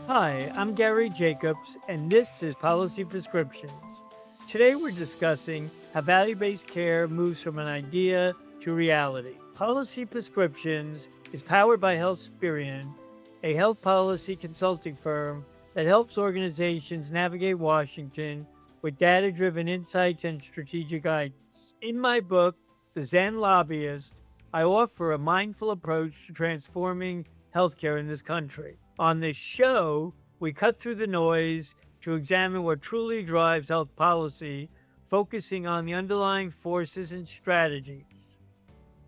Hi, I'm Gary Jacobs, and this is Policy Prescriptions. Today we're discussing how value based care moves from an idea to reality. Policy Prescriptions is powered by Healthsperien, a health policy consulting firm that helps organizations navigate Washington with data driven insights and strategic guidance. In my book, The Zen Lobbyist, I offer a mindful approach to transforming healthcare in this country. On this show, we cut through the noise to examine what truly drives health policy, focusing on the underlying forces and strategies.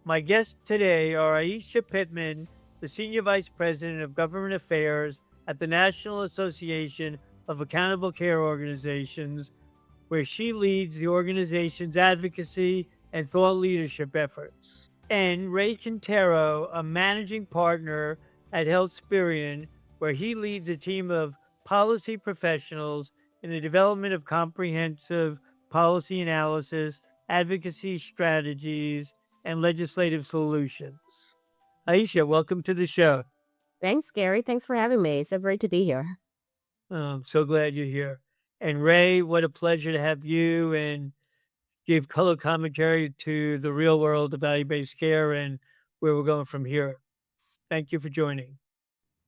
My guests today are Aisha Pittman, the Senior Vice President of Government Affairs at the National Association of Accountable Care Organizations, where she leads the organization's advocacy and thought leadership efforts. And Ray Quintero, a managing partner at Healthsperien, where he leads a team of policy professionals in the development of comprehensive policy analysis, advocacy strategies, and legislative solutions. Aisha, welcome to the show. Thanks, Gary. Thanks for having me. It's so great to be here. I'm so glad you're here. And Ray, what a pleasure to have you and give color commentary to the real world of value based care and where we're going from here. Thank you for joining.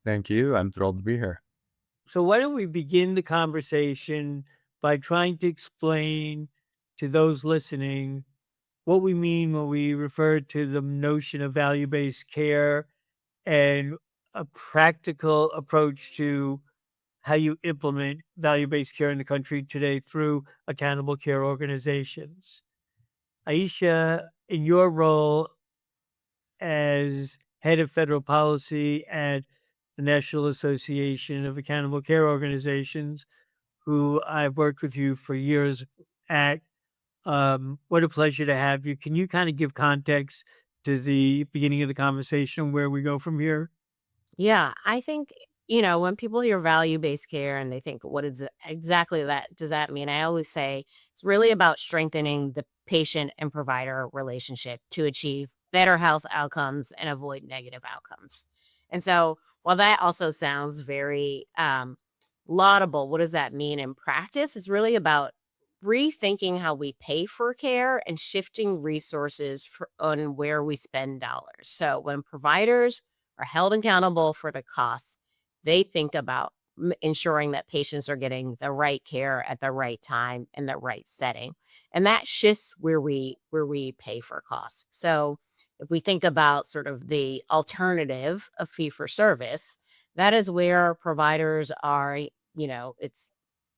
Thank you. I'm thrilled to be here. So, why don't we begin the conversation by trying to explain to those listening what we mean when we refer to the notion of value based care and a practical approach to how you implement value based care in the country today through accountable care organizations. Aisha, in your role as head of federal policy at the National Association of Accountable Care Organizations, who I've worked with you for years at. What a pleasure to have you. Can you kind of give context to the beginning of the conversation where we go from here? Yeah, I think, when people hear value-based care and they think, what is exactly that does that mean? I always say it's really about strengthening the patient and provider relationship to achieve better health outcomes and avoid negative outcomes. And so, while that also sounds very laudable, what does that mean in practice? It's really about rethinking how we pay for care and shifting resources on where we spend dollars. So when providers are held accountable for the costs, they think about ensuring that patients are getting the right care at the right time in the right setting. And that shifts where we pay for costs. So if we think about sort of the alternative of fee for service, that is where providers are, it's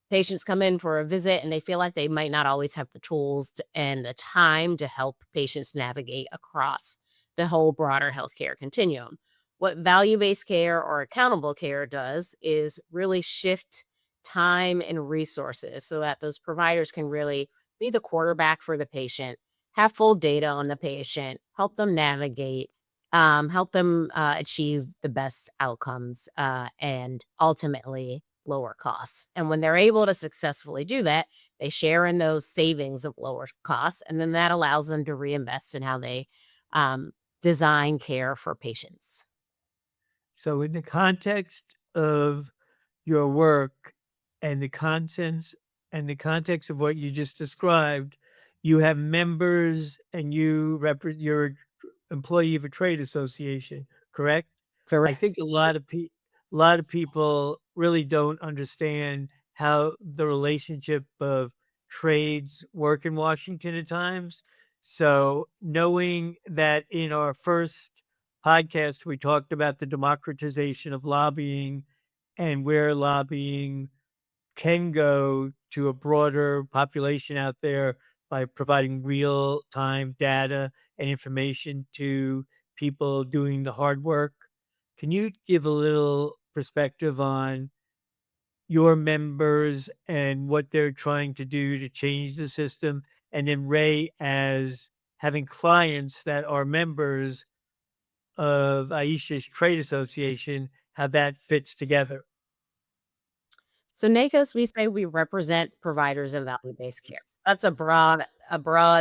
patients come in for a visit and they feel like they might not always have the tools and the time to help patients navigate across the whole broader healthcare continuum. What value based care or accountable care does is really shift time and resources so that those providers can really be the quarterback for the patient, have full data on the patient, help them navigate, help them achieve the best outcomes, and ultimately lower costs. And when they're able to successfully do that, they share in those savings of lower costs. And then that allows them to reinvest in how they design care for patients. So, in the context of your work and the context of what you just described, you have members and you're an employee of a trade association, correct? I Correct. think a lot of people really don't understand how the relationship of trades work in Washington at times. So knowing that in our first podcast we talked about the democratization of lobbying and where lobbying can go to a broader population out there by providing real time data and information to people doing the hard work. Can you give a little perspective on your members and what they're trying to do to change the system? And then Ray, as having clients that are members of Aisha's trade association, how that fits together. So NACOs, we say we represent providers of value-based care. That's a broad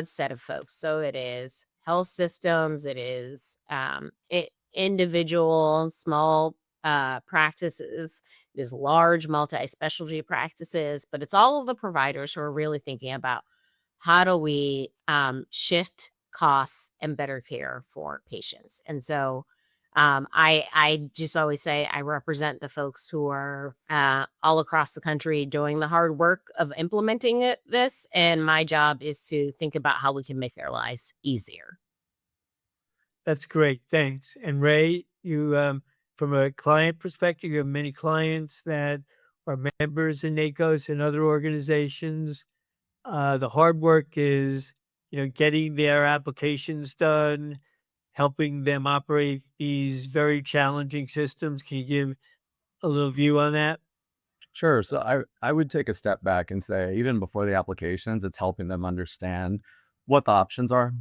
set of folks. So it is health systems, individual small practices, it is large multi-specialty practices, but it's all of the providers who are really thinking about how do we shift costs and better care for patients. And so I just always say I represent the folks who are all across the country doing the hard work of implementing this, and my job is to think about how we can make their lives easier. That's great. Thanks. And Ray, from a client perspective, you have many clients that are members in NACOs and other organizations. The hard work is, getting their applications done, helping them operate these very challenging systems. Can you give a little view on that? Sure. So I would take a step back and say, even before the applications, it's helping them understand what the options are.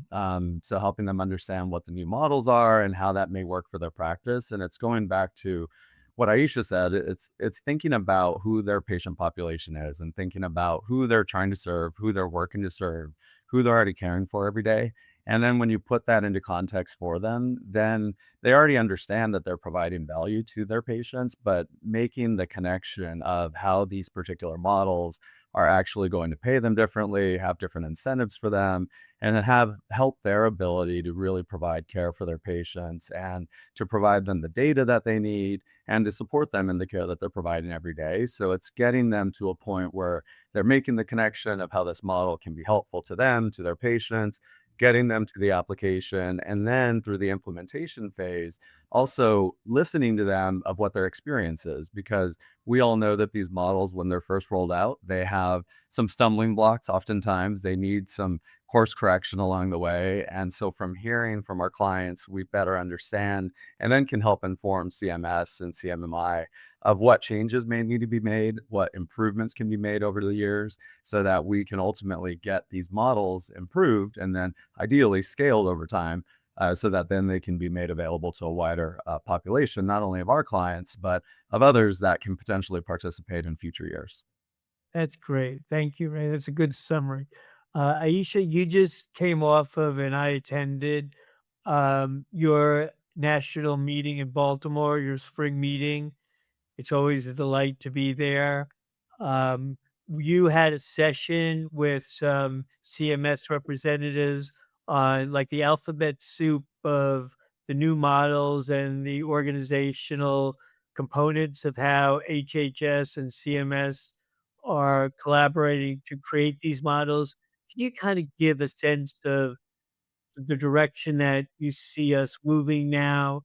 So helping them understand what the new models are and how that may work for their practice. And it's going back to what Aisha said. It's thinking about who their patient population is and thinking about who they're trying to serve, who they're working to serve, who they're already caring for every day. And then when you put that into context for them, then they already understand that they're providing value to their patients, but making the connection of how these particular models are actually going to pay them differently, have different incentives for them, and then have help their ability to really provide care for their patients and to provide them the data that they need and to support them in the care that they're providing every day. So it's getting them to a point where they're making the connection of how this model can be helpful to them, to their patients, getting them to the application, and then through the implementation phase, also listening to them of what their experience is, because we all know that these models, when they're first rolled out, they have some stumbling blocks. Oftentimes, they need some course correction along the way. And so from hearing from our clients, we better understand and then can help inform CMS and CMMI of what changes may need to be made, what improvements can be made over the years, so that we can ultimately get these models improved and then ideally scaled over time, so that then they can be made available to a wider population, not only of our clients, but of others that can potentially participate in future years. That's great. Thank you, Ray. That's a good summary. Aisha, you just came off of, and I attended your national meeting in Baltimore, your spring meeting. It's always a delight to be there. Um, you had a session with some CMS representatives on like the alphabet soup of the new models and the organizational components of how HHS and CMS are collaborating to create these models. Can you kind of give a sense of the direction that you see us moving now?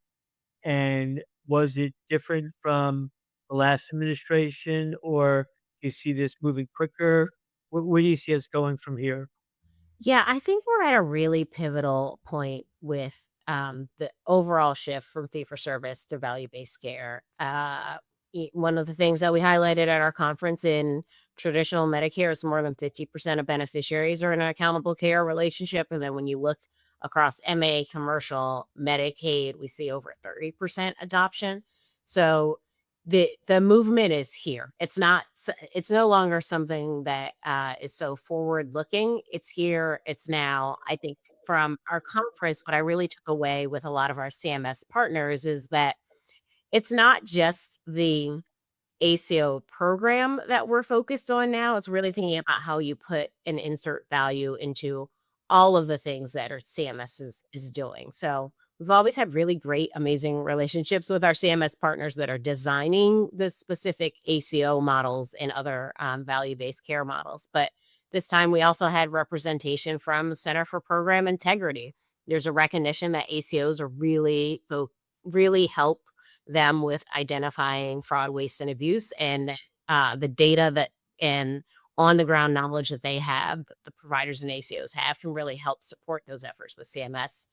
And was it different from the last administration, or do you see this moving quicker? Where do you see us going from here? Yeah, I think we're at a really pivotal point with the overall shift from fee for service to value based care. One of the things that we highlighted at our conference in traditional Medicare is more than 50% of beneficiaries are in an accountable care relationship. And then when you look across MA, commercial, Medicaid, we see over 30% adoption. So the movement is here. It's no longer something that is so forward looking. It's here, it's now. I think from our conference, what I really took away with a lot of our CMS partners is that it's not just the ACO program that we're focused on now. It's really thinking about how you put and insert value into all of the things that our CMS is doing. So we've always had really great, amazing relationships with our CMS partners that are designing the specific ACO models and other value-based care models. But this time we also had representation from Center for Program Integrity. There's a recognition that ACOs are really help them with identifying fraud, waste, and abuse, and the data that and on the ground knowledge that they have, that the providers and ACOs have, can really help support those efforts with CMS.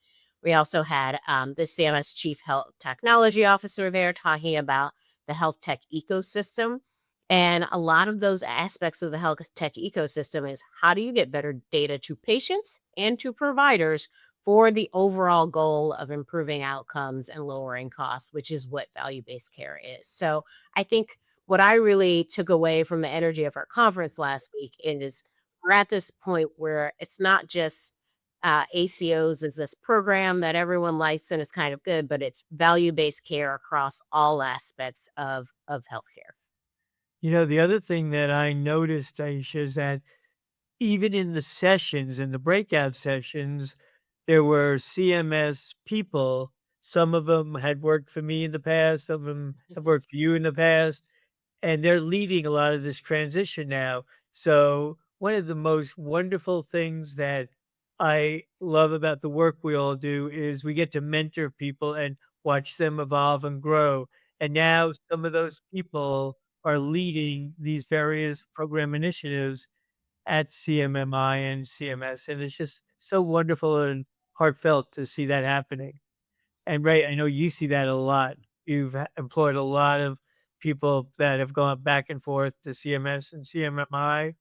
We also had the CMS Chief Health Technology Officer there talking about the health tech ecosystem. And a lot of those aspects of the health tech ecosystem is how do you get better data to patients and to providers for the overall goal of improving outcomes and lowering costs, which is what value-based care is. So I think what I really took away from the energy of our conference last week is we're at this point where it's not just ACOs is this program that everyone likes and is kind of good, but it's value-based care across all aspects of healthcare. The other thing that I noticed, Aisha, is that even in the sessions, in the breakout sessions, there were CMS people. Some of them had worked for me in the past, some of them have worked for you in the past, and they're leading a lot of this transition now. So, one of the most wonderful things that I love about the work we all do is we get to mentor people and watch them evolve and grow. And now some of those people are leading these various program initiatives at CMMI and CMS, and it's just so wonderful and heartfelt to see that happening. And Ray, I know you see that a lot. You've employed a lot of people that have gone back and forth to CMS and CMMI.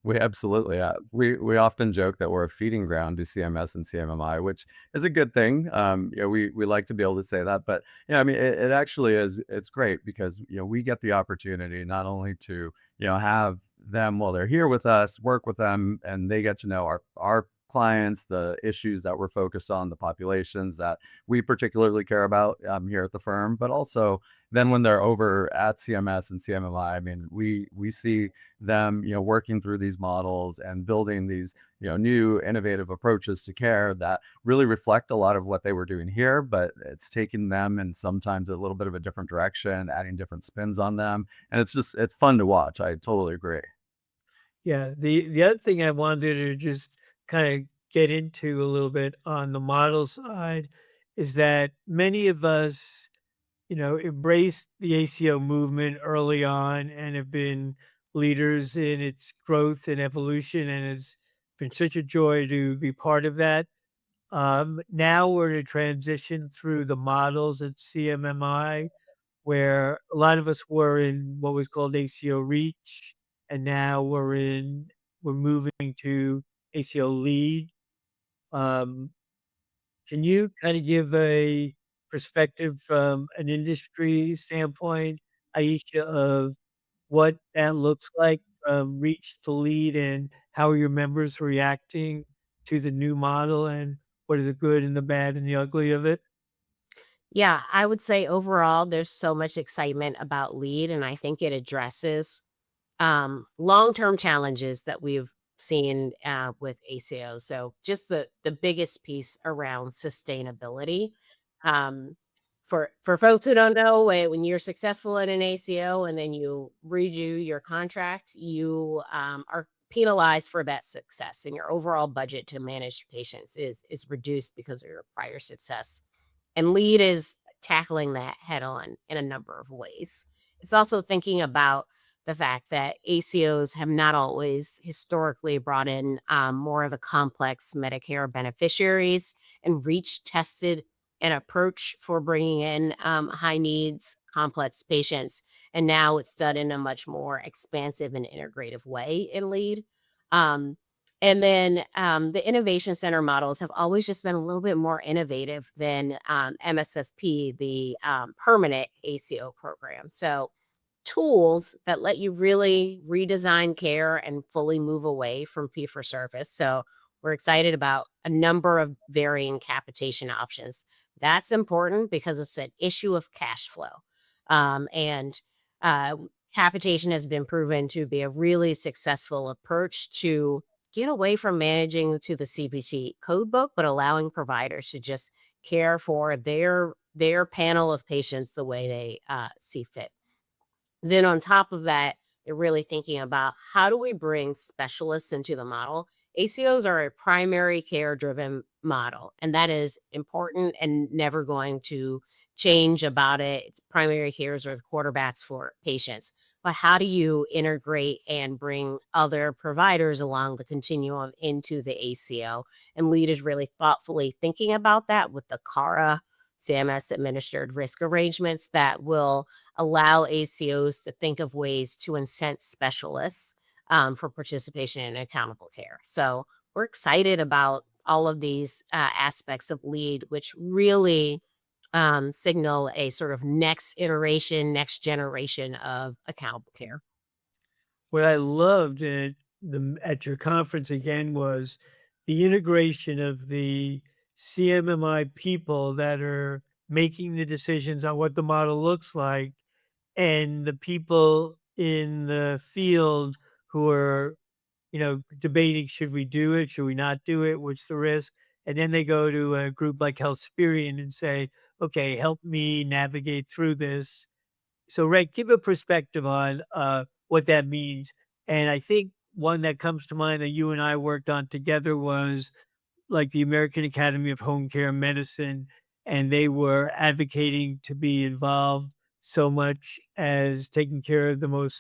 We absolutely, we often joke that we're a feeding ground to CMS and CMMI, which is a good thing. We like to be able to say that, but yeah, I mean, it actually is. It's great because we get the opportunity not only to have them while they're here with us, work with them, and they get to know our clients, the issues that we're focused on, the populations that we particularly care about here at the firm, but also then when they're over at CMS and CMMI, I mean, we see them, working through these models and building these, new innovative approaches to care that really reflect a lot of what they were doing here, but it's taking them and sometimes a little bit of a different direction, adding different spins on them. And it's fun to watch. I totally agree. Yeah, the other thing I wanted to just kind of get into a little bit on the model side is that many of us, embraced the ACO movement early on and have been leaders in its growth and evolution, and it's been such a joy to be part of that. Now we're to transition through the models at CMMI, where a lot of us were in what was called ACO Reach, and now we're moving to ACO Lead. Um, can you kind of give a perspective from an industry standpoint, Aisha, of what that looks like from Reach to Lead and how are your members reacting to the new model and what are the good and the bad and the ugly of it? Yeah, I would say overall, there's so much excitement about LEAD, and I think it addresses long-term challenges that we've seen with ACOs. So just the biggest piece around sustainability. Um, for folks who don't know, when you're successful at an ACO and then you redo your contract, you are penalized for that success, and your overall budget to manage patients is reduced because of your prior success. And LEAD is tackling that head on in a number of ways. It's also thinking about the fact that ACOs have not always historically brought in more of the complex Medicare beneficiaries and reach tested an approach for bringing in high needs, complex patients. And now it's done in a much more expansive and integrative way in LEAD. Um, and then the innovation center models have always just been a little bit more innovative than MSSP, the permanent ACO program. So, tools that let you really redesign care and fully move away from fee for service. So, we're excited about a number of varying capitation options. That's important because it's an issue of cash flow. And uh, Capitation has been proven to be a really successful approach to get away from managing to the CPT code book, but allowing providers to just care for their panel of patients the way they see fit. Then on top of that, they're really thinking about how do we bring specialists into the model? ACOs are a primary care driven model, and that is important and never going to change about it. It's primary cares are the quarterbacks for patients. But how do you integrate and bring other providers along the continuum into the ACO? And LEAD is really thoughtfully thinking about that with the CARA CMS administered risk arrangements that will allow ACOs to think of ways to incent specialists for participation in accountable care. So we're excited about all of these aspects of LEAD, which really signal a sort of next iteration, next generation of accountable care. What I loved at your conference again was the integration of the CMMI people that are making the decisions on what the model looks like and the people in the field who are, debating, should we do it? Should we not do it? What's the risk? And then they go to a group like Healthsperien and say, okay, help me navigate through this. So, Ray, give a perspective on what that means. And I think one that comes to mind that you and I worked on together was like the American Academy of Home Care Medicine, and they were advocating to be involved so much as taking care of the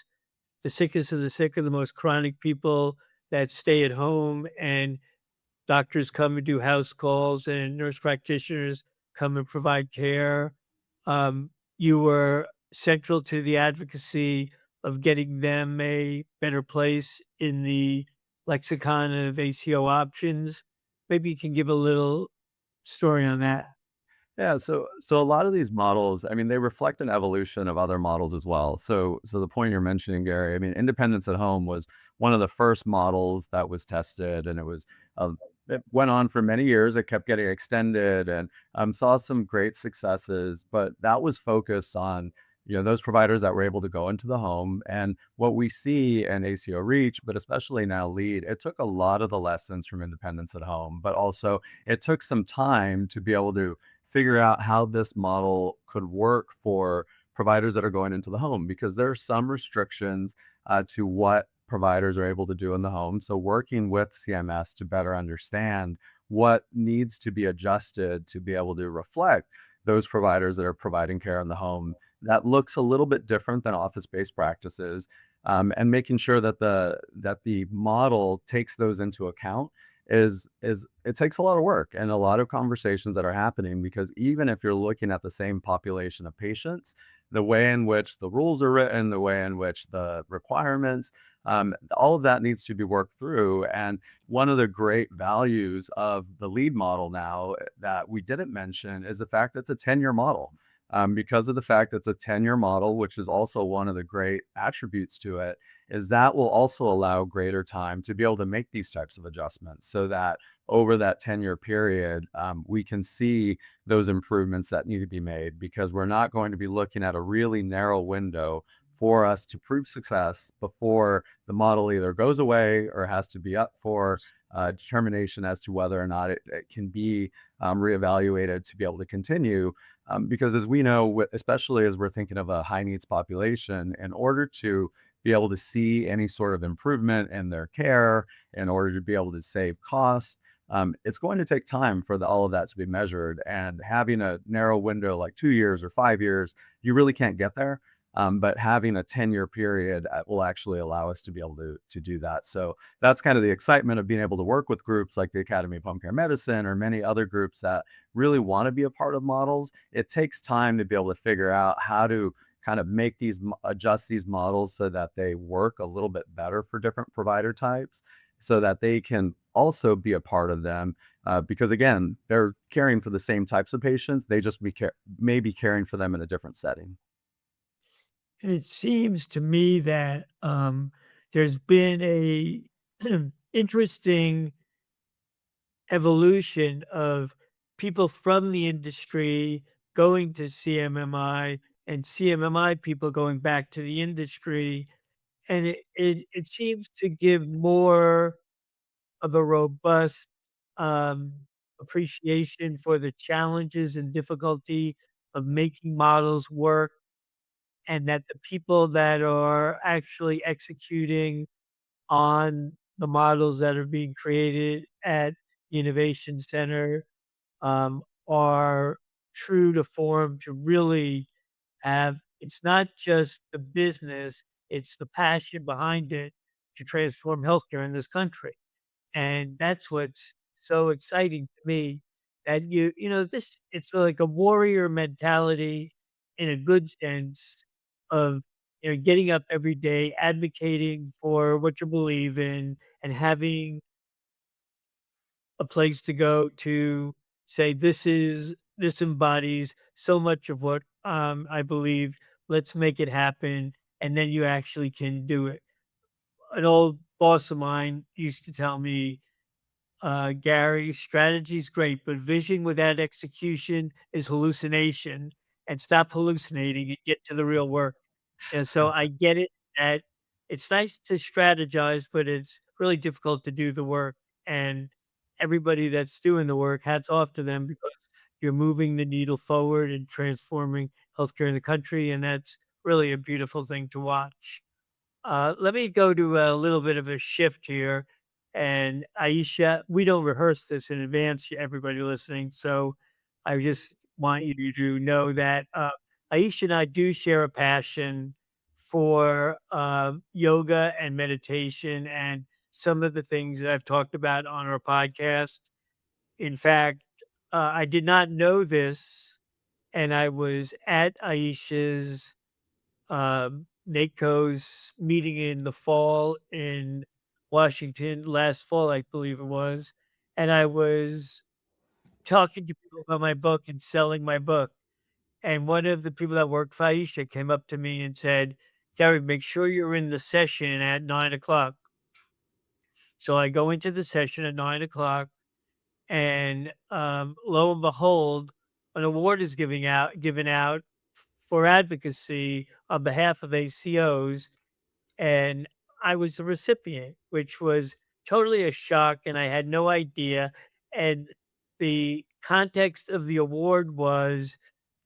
sickest of the sick, or the most chronic people that stay at home, and doctors come and do house calls, and nurse practitioners come and provide care. You were central to the advocacy of getting them a better place in the lexicon of ACO options. Maybe you can give a little story on that. Yeah, so a lot of these models, I mean, they reflect an evolution of other models as well. So the point you're mentioning, Gary, I mean, independence at home was one of the first models that was tested, and it went on for many years. It kept getting extended, and saw some great successes, but that was focused on those providers that were able to go into the home. And what we see in ACO Reach, but especially now Lead, it took a lot of the lessons from independence at home, but also it took some time to be able to figure out how this model could work for providers that are going into the home, because there are some restrictions to what providers are able to do in the home. So working with CMS to better understand what needs to be adjusted to be able to reflect those providers that are providing care in the home, that looks a little bit different than office-based practices, and making sure that the model takes those into account is it takes a lot of work and a lot of conversations that are happening, because even if you're looking at the same population of patients, the way in which the rules are written, the way in which the requirements, all of that needs to be worked through. And one of the great values of the lead model now that we didn't mention is the fact that it's a 10-year model. Because of the fact it's a 10-year model, which is also one of the great attributes to it, is that will also allow greater time to be able to make these types of adjustments, so that over that 10-year period, we can see those improvements that need to be made, because we're not going to be looking at a really narrow window for us to prove success before the model either goes away or has to be up for determination as to whether or not it can be reevaluated to be able to continue. Because as we know, especially as we're thinking of a high needs population, in order to be able to see any sort of improvement in their care, in order to be able to save costs, it's going to take time for all of that to be measured. And having a narrow window like 2 years or 5 years, you really can't get there. But having a 10-year period will actually allow us to be able to do that. So that's kind of the excitement of being able to work with groups like the Academy of Home Care Medicine or many other groups that really want to be a part of models. It takes time to be able to figure out how to kind of make adjust these models so that they work a little bit better for different provider types, so that they can also be a part of them. Because again, they're caring for the same types of patients. They just may be caring for them in a different setting. And it seems to me that there's been a interesting evolution of people from the industry going to CMMI, and CMMI people going back to the industry. And it seems to give more of a robust um, appreciation for the challenges and difficulty of making models work, and that the people that are actually executing on the models that are being created at the Innovation Center are true to form, to really have, it's not just the business, it's the passion behind it to transform healthcare in this country. And that's what's so exciting to me, that this, it's like a warrior mentality in a good sense of, getting up every day, advocating for what you believe in, and having a place to go to say, this embodies so much of what I believe. Let's make it happen. And then you actually can do it. An old boss of mine used to tell me, Gary, strategy's great, but vision without execution is hallucination. And stop hallucinating and get to the real work. And so I get it that it's nice to strategize, but it's really difficult to do the work. And everybody that's doing the work, hats off to them because you're moving the needle forward and transforming healthcare in the country. And that's really a beautiful thing to watch. Let me go to a little bit of a shift here. And Aisha, we don't rehearse this in advance, everybody listening. So I just want you to know that Aisha and I do share a passion for yoga and meditation and some of the things that I've talked about on our podcast. In fact, I did not know this, and I was at Aisha's NACO's meeting in the fall in Washington last fall, I believe it was, and I was talking to people about my book and selling my book. And one of the people that worked for Aisha came up to me and said, "Gary, make sure you're in the session at 9 o'clock." So I go into the session at 9 o'clock, and lo and behold, an award is given out for advocacy on behalf of ACOs, and I was the recipient, which was totally a shock, and I had no idea. And the context of the award was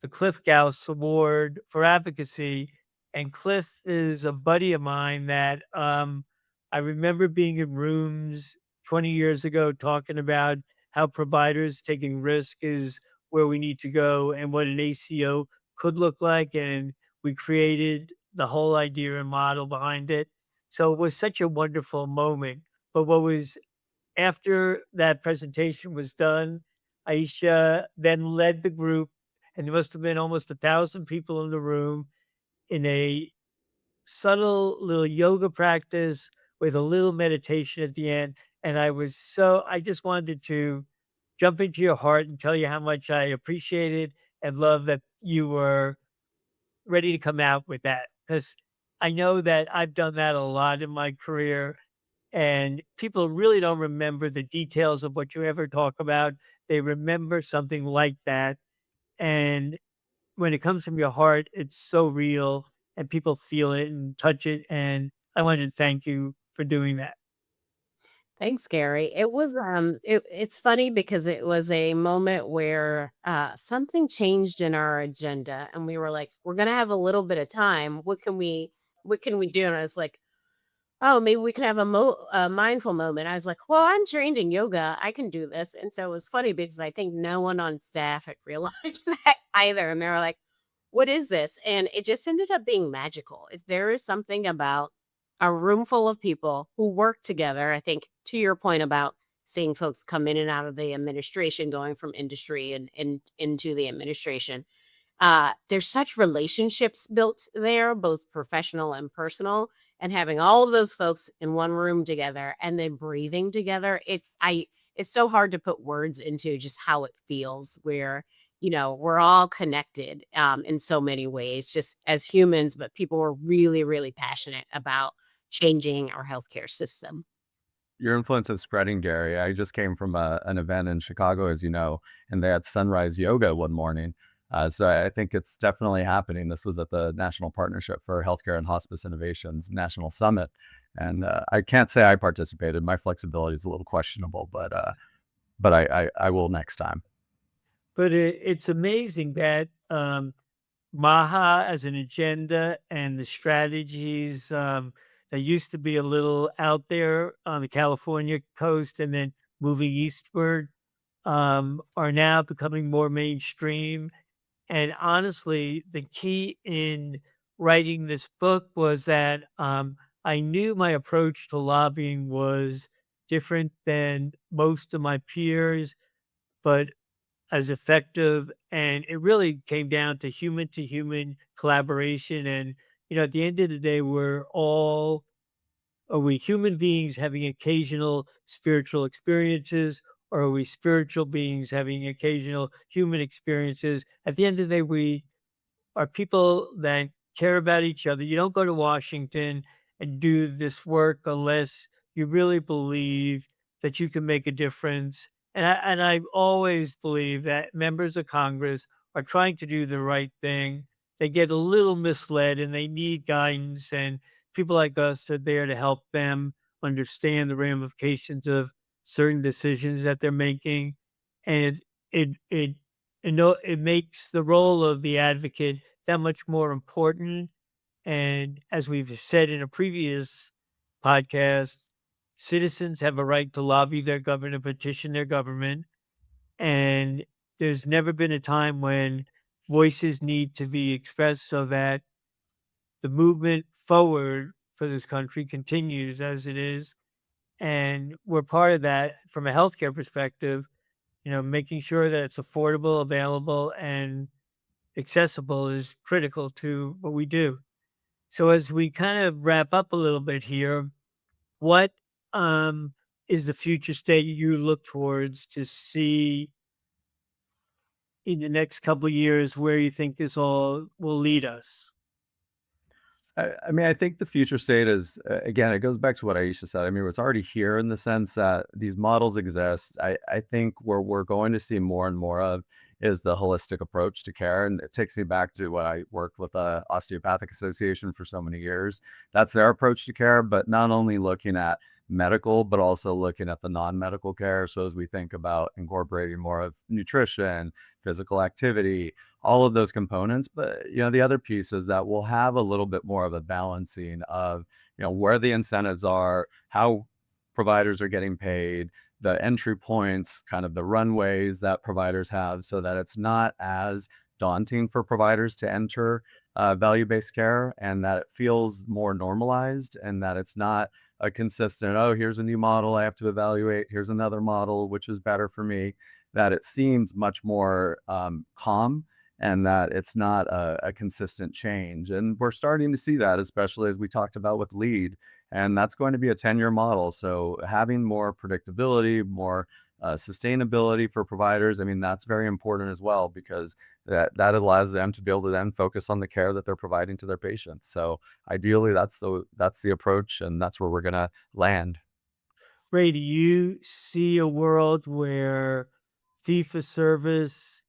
the Cliff Gauss Award for Advocacy, and Cliff is a buddy of mine that I remember being in rooms 20 years ago talking about how providers taking risk is where we need to go and what an ACO could look like, and we created the whole idea and model behind it. So it was such a wonderful moment. But what was after that presentation was done, Aisha then led the group, and there must have been almost 1,000 people in the room in a subtle little yoga practice with a little meditation at the end. And I just wanted to jump into your heart and tell you how much I appreciated and love that you were ready to come out with that, because I know that I've done that a lot in my career, and people really don't remember the details of what you ever talk about. They remember something like that, and when it comes from your heart, it's so real, and people feel it and touch it, and I wanted to thank you for doing that. Thanks, Gary. It's funny because it was a moment where something changed in our agenda and we were like, we're gonna have a little bit of time. What can we do? And I was like, oh, maybe we can have a mindful moment. I was like, well, I'm trained in yoga. I can do this. And so it was funny because I think no one on staff had realized that either. And they were like, what is this? And it just ended up being magical. There is something about a room full of people who work together. I think to your point about seeing folks come in and out of the administration, going from industry and into the administration, there's such relationships built there, both professional and personal, and having all of those folks in one room together and then breathing together. It's so hard to put words into just how it feels. Where we're all connected in so many ways, just as humans, but people were really, really passionate about changing our healthcare system. Your influence is spreading, Gary. I just came from an event in Chicago, as you know, and they had sunrise yoga one morning. So I think it's definitely happening. This was at the National Partnership for Healthcare and Hospice Innovations National Summit. And I can't say I participated. My flexibility is a little questionable, but I will next time. But it's amazing that Maha as an agenda and the strategies that used to be a little out there on the California coast and then moving eastward are now becoming more mainstream. And honestly, the key in writing this book was that I knew my approach to lobbying was different than most of my peers, but as effective. And it really came down to human collaboration. And, at the end of the day, are we human beings having occasional spiritual experiences, or are we spiritual beings having occasional human experiences? At the end of the day, we are people that care about each other. You don't go to Washington and do this work unless you really believe that you can make a difference. And I always believe that members of Congress are trying to do the right thing. They get a little misled and they need guidance, and people like us are there to help them understand the ramifications of certain decisions that they're making. And it it makes the role of the advocate that much more important. And as we've said in a previous podcast, citizens have a right to lobby their government, petition their government. And there's never been a time when voices need to be expressed so that the movement forward for this country continues as it is. And we're part of that from a healthcare perspective, making sure that it's affordable, available, and accessible is critical to what we do. So as we kind of wrap up a little bit here, what um, is the future state you look towards to see in the next couple of years where you think this all will lead us? I mean, I think the future state is, again, it goes back to what Aisha said. I mean, it's already here in the sense that these models exist. I think where we're going to see more and more of is the holistic approach to care. And it takes me back to when I worked with the Osteopathic Association for so many years. That's their approach to care, but not only looking at medical, but also looking at the non-medical care. So as we think about incorporating more of nutrition, physical activity, all of those components. But, the other piece is that we'll have a little bit more of a balancing of, where the incentives are, how providers are getting paid, the entry points, kind of the runways that providers have, so that it's not as daunting for providers to enter value-based care, and that it feels more normalized, and that it's not a consistent, oh, here's a new model I have to evaluate, here's another model, which is better for me, that it seems much more calm, and that it's not a consistent change. And we're starting to see that, especially as we talked about with LEAD. And that's going to be a 10-year model. So having more predictability, more sustainability for providers, I mean, that's very important as well, because that allows them to be able to then focus on the care that they're providing to their patients. So ideally, that's the approach, and that's where we're going to land. Ray, do you see a world where fee for service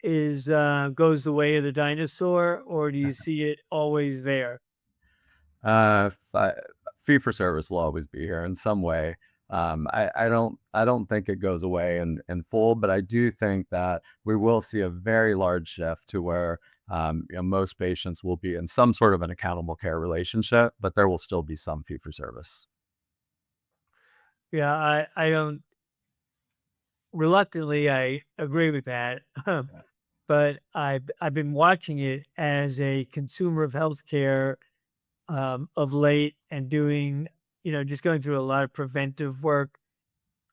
is goes the way of the dinosaur, or do you see it always there? Fi Fee for service will always be here in some way. I don't think it goes away in full, but I do think that we will see a very large shift to where, most patients will be in some sort of an accountable care relationship, but there will still be some fee for service. Yeah, I don't reluctantly I agree with that. Yeah. But I've been watching it as a consumer of healthcare of late, and doing, just going through a lot of preventive work.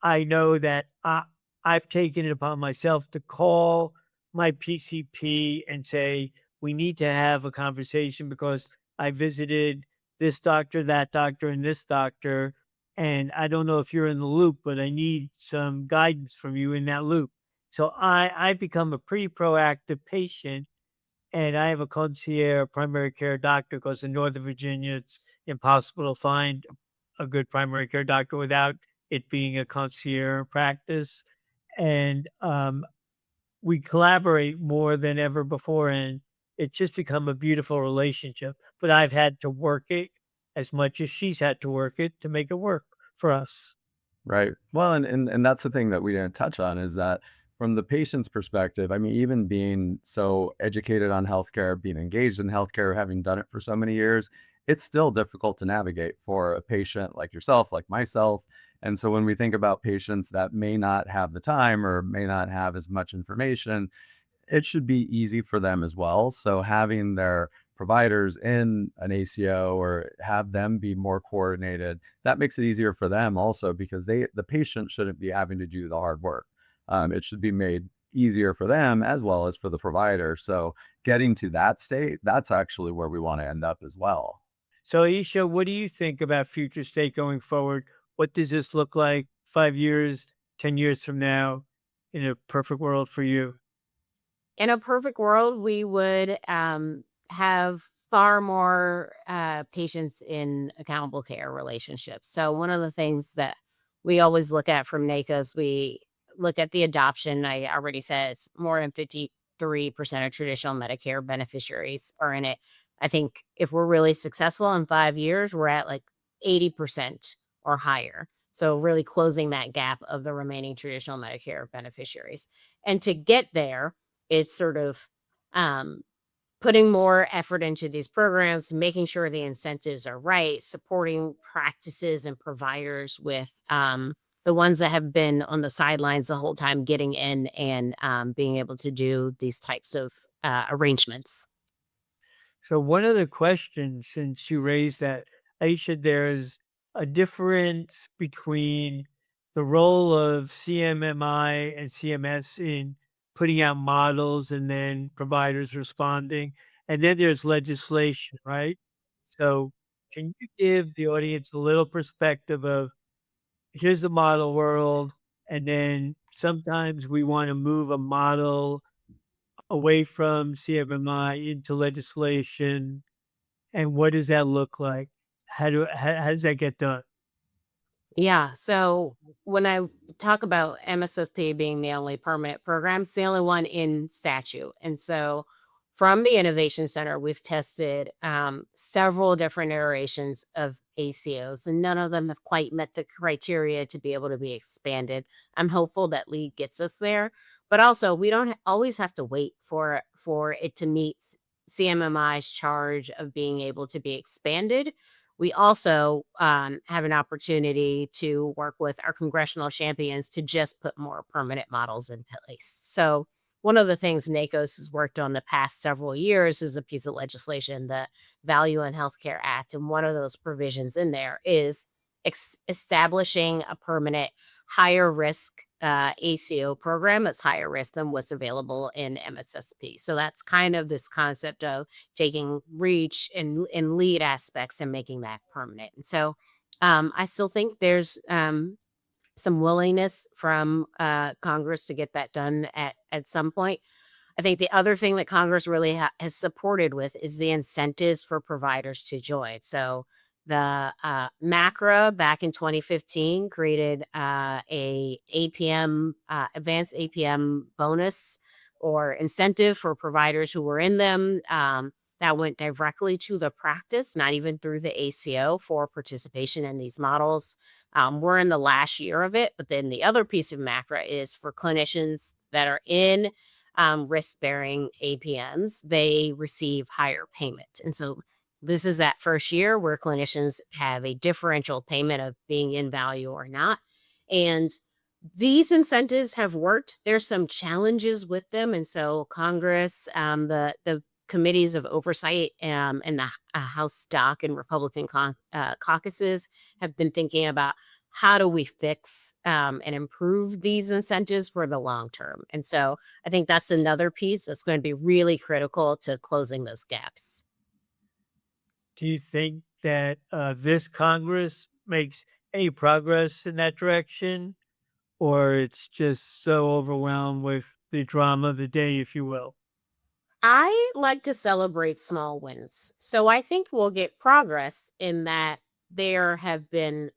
I know that I've taken it upon myself to call my PCP and say, we need to have a conversation because I visited this doctor, that doctor, and this doctor. And I don't know if you're in the loop, but I need some guidance from you in that loop. So I become a pretty proactive patient, and I have a concierge primary care doctor because in Northern Virginia, it's impossible to find a good primary care doctor without it being a concierge practice. And we collaborate more than ever before. And it's just become a beautiful relationship. But I've had to work it as much as she's had to work it to make it work for us. Right. Well, and that's the thing that we didn't touch on, is that from the patient's perspective, I mean, even being so educated on healthcare, being engaged in healthcare, having done it for so many years, it's still difficult to navigate for a patient like yourself, like myself. And so when we think about patients that may not have the time or may not have as much information, it should be easy for them as well. So having their providers in an ACO or have them be more coordinated, that makes it easier for them also, because the patient shouldn't be having to do the hard work. It should be made easier for them as well as for the provider. So getting to that state, that's actually where we want to end up as well. So, Aisha, what do you think about future state going forward? What does this look like 5 years, 10 years from now in a perfect world for you? In a perfect world, we would have far more patients in accountable care relationships. So one of the things that we always look at from NACOs, we look at the adoption. I already said it's more than 53% of traditional Medicare beneficiaries are in it. I think if we're really successful in 5 years, we're at like 80% or higher. So really closing that gap of the remaining traditional Medicare beneficiaries. And to get there, it's sort of um, putting more effort into these programs, making sure the incentives are right, supporting practices and providers with the ones that have been on the sidelines the whole time, getting in and being able to do these types of arrangements. So one of the questions, since you raised that, Aisha, there's a difference between the role of CMMI and CMS in putting out models and then providers responding. And then there's legislation, right? So can you give the audience a little perspective of here's the model world, and then sometimes we want to move a model away from CMMI into legislation, and what does that look like? How does that get done? Yeah. So when I talk about MSSP being the only permanent program, it's the only one in statute. And so from the Innovation Center, we've tested several different iterations of ACOs, and none of them have quite met the criteria to be able to be expanded. I'm hopeful that LEAD gets us there, but also we don't always have to wait for it to meet CMMI's charge of being able to be expanded. We also have an opportunity to work with our congressional champions to just put more permanent models in place. So, one of the things NACOS has worked on the past several years is a piece of legislation, the Value in Healthcare Act. And one of those provisions in there is establishing a permanent higher risk ACO program that's higher risk than what's available in MSSP. So, that's kind of this concept of taking reach and lead aspects and making that permanent. And so I still think there's some willingness from Congress to get that done at some point. I think the other thing that Congress really has supported with is the incentives for providers to join. So the MACRA back in 2015 created a APM advanced APM bonus or incentive for providers who were in them. That went directly to the practice, not even through the ACO for participation in these models. We're in the last year of it, but then the other piece of MACRA is for clinicians that are in risk bearing APMs, they receive higher payment. And so this is that first year where clinicians have a differential payment of being in value or not. And these incentives have worked. There's some challenges with them. And so Congress, the committees of oversight and the House Doc and Republican caucuses have been thinking about how do we fix and improve these incentives for the long term. And so I think that's another piece that's going to be really critical to closing those gaps. Do you think that this Congress makes any progress in that direction, or it's just so overwhelmed with the drama of the day, if you will? I like to celebrate small wins. So I think we'll get progress in that there have been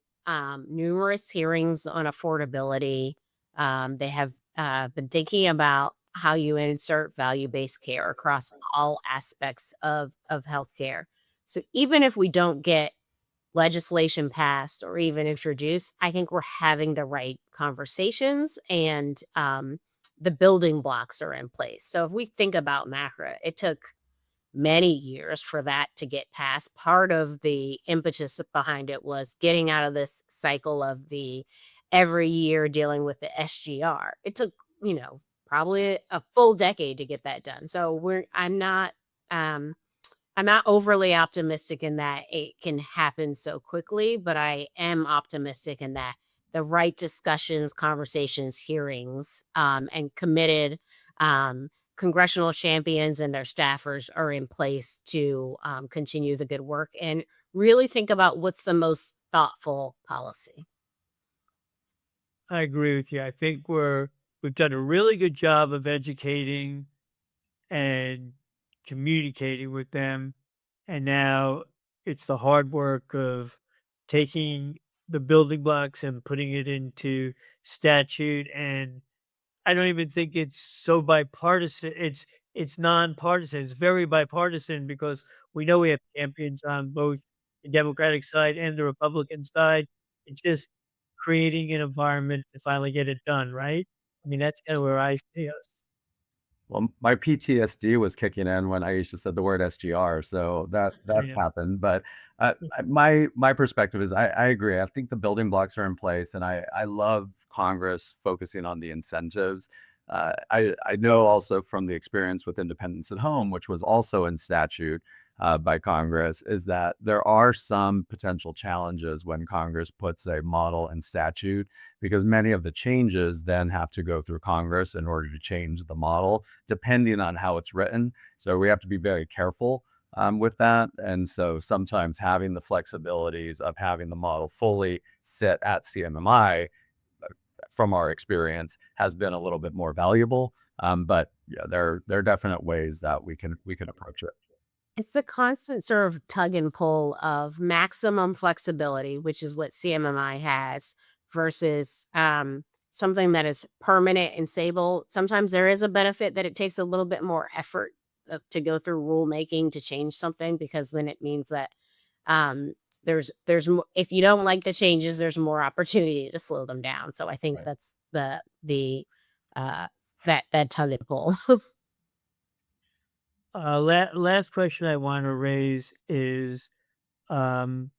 numerous hearings on affordability. They have been thinking about how you insert value based care across all aspects of healthcare. So even if we don't get legislation passed or even introduced, I think we're having the right conversations and the building blocks are in place. So if we think about MACRA, it took many years for that to get passed. Part of the impetus behind it was getting out of this cycle of the every year dealing with the SGR. It took, probably a full decade to get that done. So um I'm not overly optimistic in that it can happen so quickly, but I am optimistic in that the right discussions, conversations, hearings, and committed um, congressional champions and their staffers are in place to continue the good work and really think about what's the most thoughtful policy. I agree with you. I think we've done a really good job of educating and communicating with them. And now it's the hard work of taking the building blocks and putting it into statute. And I don't even think it's so bipartisan. It's nonpartisan. It's very bipartisan because we know we have champions on both the Democratic side and the Republican side. It's just creating an environment to finally get it done, right? I mean, that's kind of where I see us. Well, my PTSD was kicking in when Aisha said the word SGR, so that Yeah. happened. But my perspective is I agree. I think the building blocks are in place, and I love Congress focusing on the incentives. I know also from the experience with Independence at Home, which was also in statute by Congress, is that there are some potential challenges when Congress puts a model in statute, because many of the changes then have to go through Congress in order to change the model, depending on how it's written. So we have to be very careful with that. And so sometimes having the flexibilities of having the model fully sit at CMMI, from our experience, has been a little bit more valuable. But yeah, there are definite ways that we can approach it. It's a constant sort of tug and pull of maximum flexibility, which is what CMMI has, versus something that is permanent and stable. Sometimes there is a benefit that it takes a little bit more effort to go through rulemaking to change something, because then it means that um, if you don't like the changes, there's more opportunity to slow them down. So I think Right. that's the uh, that tug and pull. Last question I want to raise is um,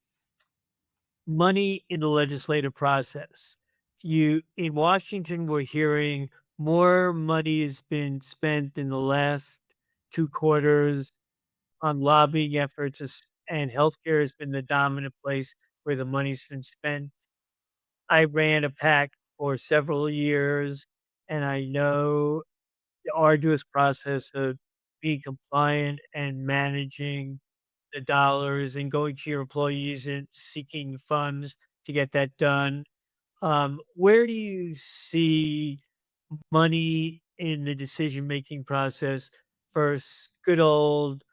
money in the legislative process. You in Washington, we're hearing more money has been spent in the last 2 quarters on lobbying efforts, and healthcare has been the dominant place where the money's been spent. I ran a PAC for several years, and I know the arduous process of being compliant and managing the dollars and going to your employees and seeking funds to get that done. Where do you see money in the decision making process versus good old,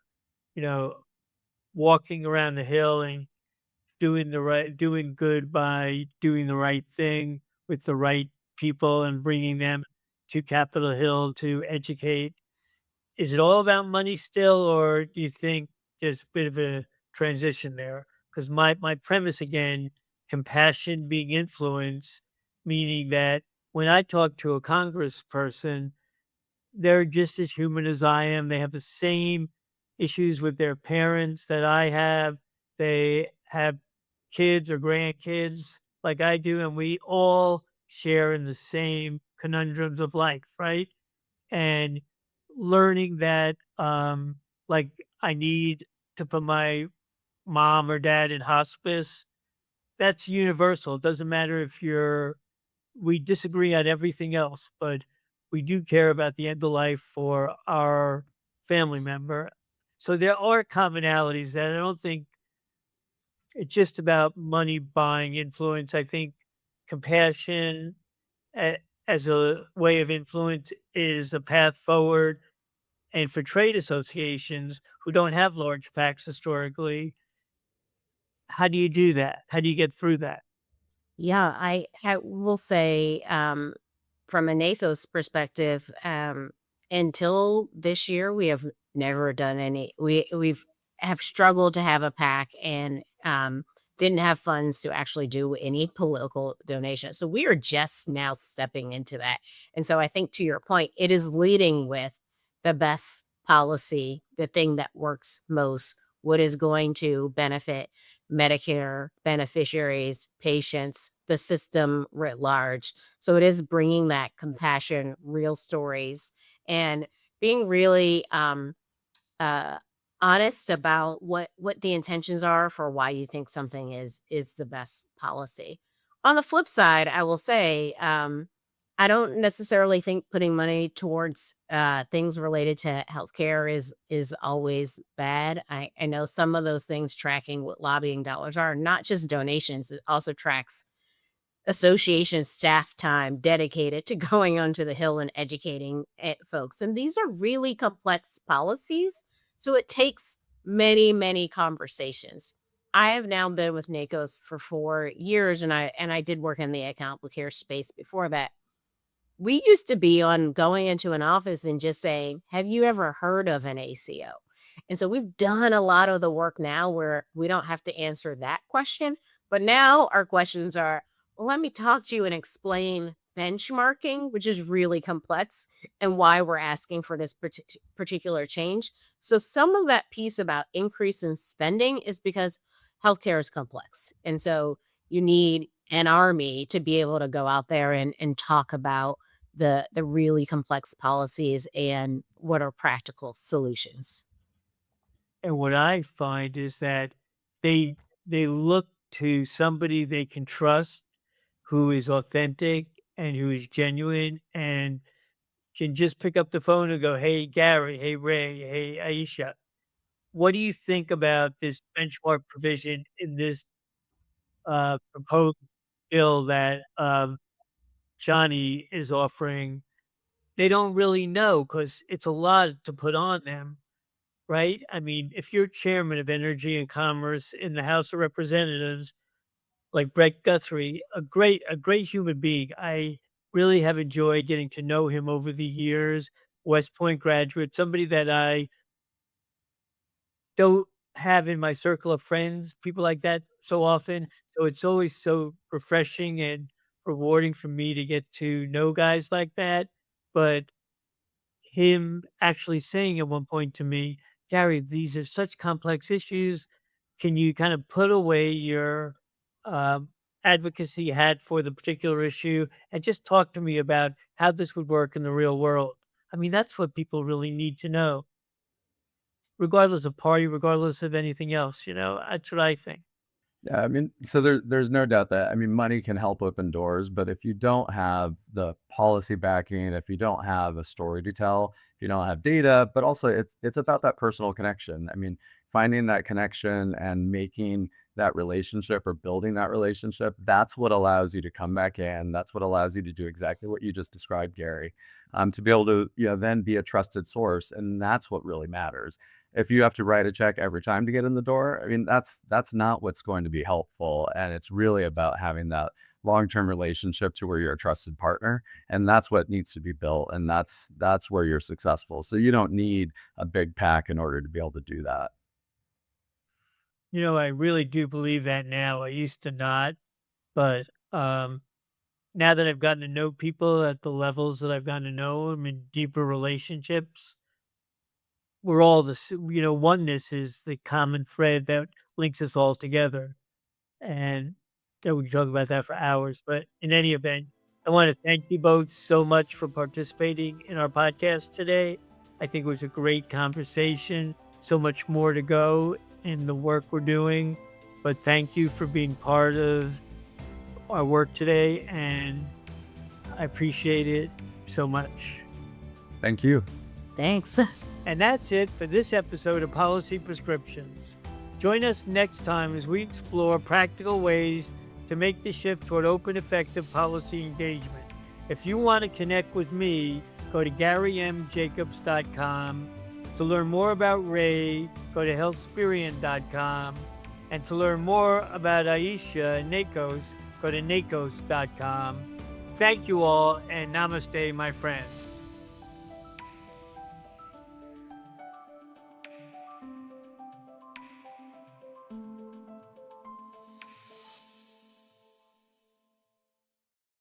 you know, walking around the hill and doing good by doing the right thing with the right people and bringing them to Capitol Hill to educate? Is it all about money still, or do you think there's a bit of a transition there? Because my premise again, compassion being influence, meaning that when I talk to a congressperson, they're just as human as I am. They have the same issues with their parents that I have. They have kids or grandkids like I do, and we all share in the same conundrums of life, right? And learning that, like, I need to put my mom or dad in hospice, that's universal. It doesn't matter if we disagree on everything else, but we do care about the end of life for our family member. So there are commonalities that I don't think it's just about money buying influence. I think compassion as a way of influence is a path forward. And for trade associations who don't have large PACs historically, how do you do that? How do you get through that? Yeah, I will say, from an ACOS perspective, until this year, we have never done any. We've have struggled to have a PAC, and didn't have funds to actually do any political donations. So we are just now stepping into that. And so I think, to your point, it is leading with the best policy, the thing that works most, what is going to benefit Medicare beneficiaries, patients, the system writ large. So it is bringing that compassion, real stories, and being really uh, honest about what the intentions are for why you think something is the best policy. On the flip side, I will say, I don't necessarily think putting money towards things related to healthcare is always bad. I know some of those things, tracking what lobbying dollars are, not just donations. It also tracks association staff time dedicated to going onto the Hill and educating folks. And these are really complex policies. So it takes many, many conversations. I have now been with NACOs for 4 years, and I did work in the accountable care space before that. We used to be on going into an office and just saying, "Have you ever heard of an ACO?" And so we've done a lot of the work now where we don't have to answer that question. But now our questions are, well, let me talk to you and explain benchmarking, which is really complex, and why we're asking for this particular change. So some of that piece about increase in spending is because healthcare is complex. And so you need an army to be able to go out there and talk about the really complex policies and what are practical solutions. And what I find is that they they look to somebody they can trust, who is authentic and who is genuine and can just pick up the phone and go, "Hey, Gary. Hey, Ray. Hey, Aisha. What do you think about this benchmark provision in this proposed bill that Johnny is offering?" They don't really know because it's a lot to put on them, right? I mean, if you're chairman of Energy and Commerce in the House of Representatives, like Brett Guthrie, a great human being. I really have enjoyed getting to know him over the years. West Point graduate, somebody that I don't have in my circle of friends, people like that so often. So it's always so refreshing and rewarding for me to get to know guys like that. But him actually saying at one point to me, "Gary, these are such complex issues. Can you kind of put away your advocacy hat for the particular issue and just talk to me about how this would work in the real world?" I mean, that's what people really need to know, regardless of party, regardless of anything else. That's what I think. Yeah, I mean, so there's no doubt that, I mean, money can help open doors, but if you don't have the policy backing, if you don't have a story to tell, if you don't have data, but also it's about that personal connection. I mean, finding that connection and making that relationship or building that relationship, that's what allows you to come back in. That's what allows you to do exactly what you just described, Gary. To be able to, then be a trusted source, and that's what really matters. If you have to write a check every time to get in the door, I mean, that's not what's going to be helpful, and it's really about having that long-term relationship to where you're a trusted partner, and that's what needs to be built, and that's where you're successful. So you don't need a big pack in order to be able to do that. I really do believe that now. I used to not, but now that I've gotten to know people at the levels that I've gotten to know them in deeper relationships, we're all oneness is the common thread that links us all together. And we can talk about that for hours. But in any event, I want to thank you both so much for participating in our podcast today. I think it was a great conversation. So much more to go in the work we're doing. But thank you for being part of our work today. And I appreciate it so much. Thank you. Thanks. And that's it for this episode of Policy Prescriptions. Join us next time as we explore practical ways to make the shift toward open, effective policy engagement. If you want to connect with me, go to GaryMJacobs.com. To learn more about Ray, go to Healthsperien.com. And to learn more about Aisha and NACOs, go to NACOs.com. Thank you all, and namaste, my friends.